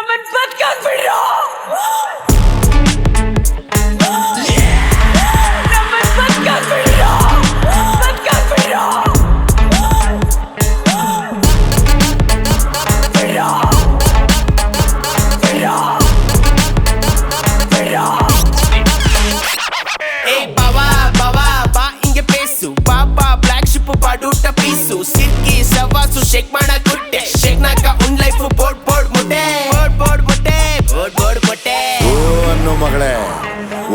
ನಮ್ಮನ್ ಬದುಕಾಕ್ಬಿಡ್ರು ನಮ್ಮನ್ ಬದುಕಾಕ್ಬಿಡ್ರು ಬದುಕಾಕ್ಬಿಡ್ರು ಪಾಡೂಟ ಪೀಸು ಸಿಕ್ಕಿ ಸವಾಸು ಶೇಕ್ ಮಾಡ ಗುಟ್ಟೆ ಶೇಕ್ ನಾಕ ಉನ್ ಲೈಫ್ ಬೋರ್ಡ್ ಬೋರ್ಡ್ ಮುಟ್ಟೆ ಬೋರ್ಡ್ ಬೋರ್ಡ್ ಮುಟ್ಟೆ ಬೋರ್ಡ್ ಬೋರ್ಡ್ ಮುಟ್ಟೆ ಓ ಅನ್ನೋ ಮಗಳೇ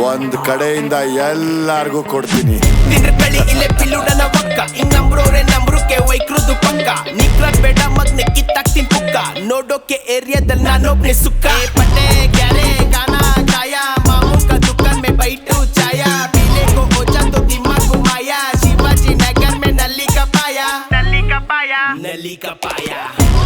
ಒಂದ್ ಕಡೆಯಿಂದ ಎಲ್ಲಾರ್ಗೂ ಕೊಡ್ತೀನಿ ತಿಂದ್ರ ಕಳಿ ಇಲ್ಲೇ ಪಿಲ್ಲುಡನ ಒಕ್ಕ ಹಿಂಗ್ ನಂಬ್ರೋರೆ ನಂಬ್ರುಕೆ ವೈಕ್ರುದು ಪಕ್ಕ ನಿಕ್ರ ಬೇಡ ಮಗ್ನೆ ಕಿತ್ತಾಕ್ತಿನ್ ಪುಕ್ಕ ನೋಡೋಕೆ ಏರಿಯಾದಲ್ಲಿ ನಾನೊಬ್ನೆ ಸುಕ್ಕ ಪಟ್ಟೆ ಕ್ಯಾರೆ ಗಾನ ಕಾಯ ಮಾಮೂಕ ದುಕಾನ್ ಮೇ ಬೈಟು ಚಾಯ ಪೀಲೆ ಕೋ ಓಜಾ ತೋ ದಿಮಾಗ್ ಮಾಯಾ ಶಿವಾಜಿ ನಗರ್ ಮೇ ನಲ್ಲಿ ಕಪಾಯ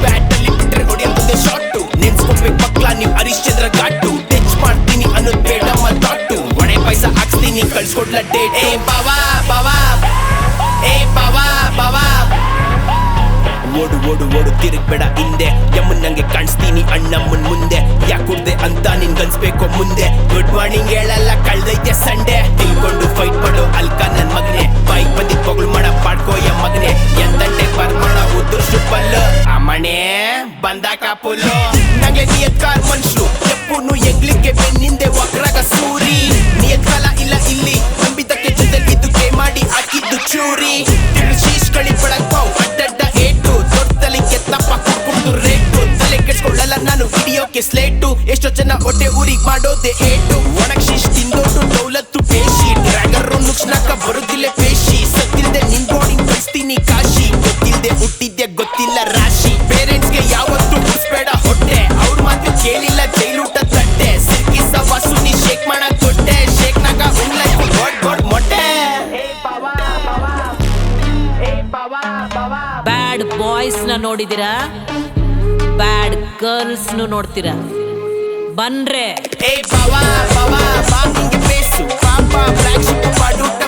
ಬ್ಯಾಟಲ್ಲಿ ಬಿಟ್ರೆ ಹೊಡೆಯ ಮುಂದೆ ಶಾಟು ನೆನ್ಸ್ಕೊಬೇಕು ಮಕ್ಳ ನೀವ್ ಹರೀಶ್ ಚಂದ್ರ ಘಾಟು ಟಚ್ ಮಾಡ್ತೀನಿ ಅನ್ನೋದ್ ಬೇಡ ಮತ್ತಾಟು ಒಣೆ ಪೈಸ ಹಾಕ್ಸ್ತೀನಿ ಕಳ್ಸ್ಕೊಡ್ಲ ಡೇಟ್ ಏ ಬಾವಾ ಬಾವಾ ಏ ಬಾವಾ ಬಾವಾ ಓಡು ಓಡು ಓಡು ತಿರುಗ್ಬೇಡ ಹಿಂದೆ ಯಮ್ಮನ್ ನಂಗೆ ಕಾಣಿಸ್ತೀನಿ ಅಣ್ಣಮ್ಮನ್ ಮುಂದೆ ಯಾಕುಡ್ದೆ ಅಂತ ನಿನ್ಗನ್ಸ್ಬೇಕು ಮುಂದೆ ಗುಡ್ ಮಾರ್ನಿಂಗ್ ಹೇಳಲ್ಲ ಕಳ್ದೈತೆ ಸಂಡೆ ತಿಳ್ಕೊಂಡು ಫೈಟ್ ಮಾಡೋ ಅಲ್ಕ ನನ್ ಮಗನೆ ಬೈಕ್ ಬಂದಿದ್ ಪೊಗಳು ಮಾಡ ಪಾಡ್ಕೋಯ ಮಗನೆ ಎಂದಂಡೆ ಬರ್ಮಾಡ ಉದುರ್ಸು ಪಲ್ಲು ಅಮ್ಮಣೆ ಬಂದಾಕ ಪುಲ್ಲು ನಂಗೆ ನಿಯತ್ ಕಾರ್ ಮನ್ಷು ಎಪ್ಪುನು ಎಂಗ್ಲಿಕ್ಕೆ ಬೆನ್ನಿಂದೆ ಒಕ್ರಾಗ ಸೂರಿ ನಿಯತ್ ಕಾಲ ಇಲ್ಲ ಇಲ್ಲಿ ನಂಬಿದಕ್ಕೆ ಜೊತೆ ಇದ್ದು ಕೈ ಮಾಡಿ ಹಾಕಿದ್ದು ಚೂರಿ ಶೀಶ್ ಕಳಿ ಪಡಕ್ ಪಾವ್ ಅಡ್ಡಡ್ಡ ಏಟು ದೊಡ್ಡಲಿ ಕೆತ್ತಪ್ಪ ಕುಡ್ಕೊಂಡು ರೇಟು ತಲೆ ಕೆಡ್ಸ್ಕೊಳ್ಳಲ್ಲ ನಾನು ಹಿಡಿಯೋಕೆ ಸ್ಲೇಟು ಎಷ್ಟೋ ಜನ ಹೊಟ್ಟೆ ಊರಿಗೆ ಮಾಡೋದೆ ಏಟು ಒಣಗ್ ಶೀಶ್ ತಿಂದೋಟು ದೌಲತ್ತು ಪೇಶಿ ಡ್ರ್ಯಾಗರ್ ನುಕ್ಸ್ನಾಕ ಬರುದಿಲ್ಲ ಪೇಶಿ ಸತ್ತಿಲ್ದೆ ನಿನ್ ಬಾಡಿ ಕಳಿಸ್ತೀನಿ ಕಾಶಿ ಗೊತ್ತಿಲ್ದೆ ಹುಟ್ಟಿದ್ದೆ ಗೊತ್ತಿಲ್ಲ ರಾಶಿ ಪೇರೆಂಟ್ಸ್ಗೆ ಯಾವತ್ತೂ ಮುಸ್ಬೇಡ ಹೊಟ್ಟೆ ಅವ್ರ ಮಾತು ಕೇಳಿಲ್ಲ ಜೈಲೂಟ ತಟ್ಟೆ ಸಿಕ್ಕಿ ಸವಾಸು ನೀ ಶೇಕ್ ಮಾಡಕ್ ಕೊಟ್ಟೆ ಶೇಕ್ ನಾಗ ಉಣ್ಲೈಫ್ ಗೋಡ್ ಗೋಡ್ ಮೊಟ್ಟೆ ಬ್ಯಾಡ್ ಬಾಯ್ಸ್ ನ ನೋಡಿದಿರಾ ಬ್ಯಾಡ್ ಗರ್ಲ್ಸ್ ನೋಡ್ತೀರಾ ಬನ್ರೆ ಏ ಬಾವಾ ಬಾವಾ ಬಾ ಹಿಂಗೆ ಬೇಸು ಪಾಪ ಬ್ಲಾಕ್ ಶಿಪ್ ಪಾಡೂಟ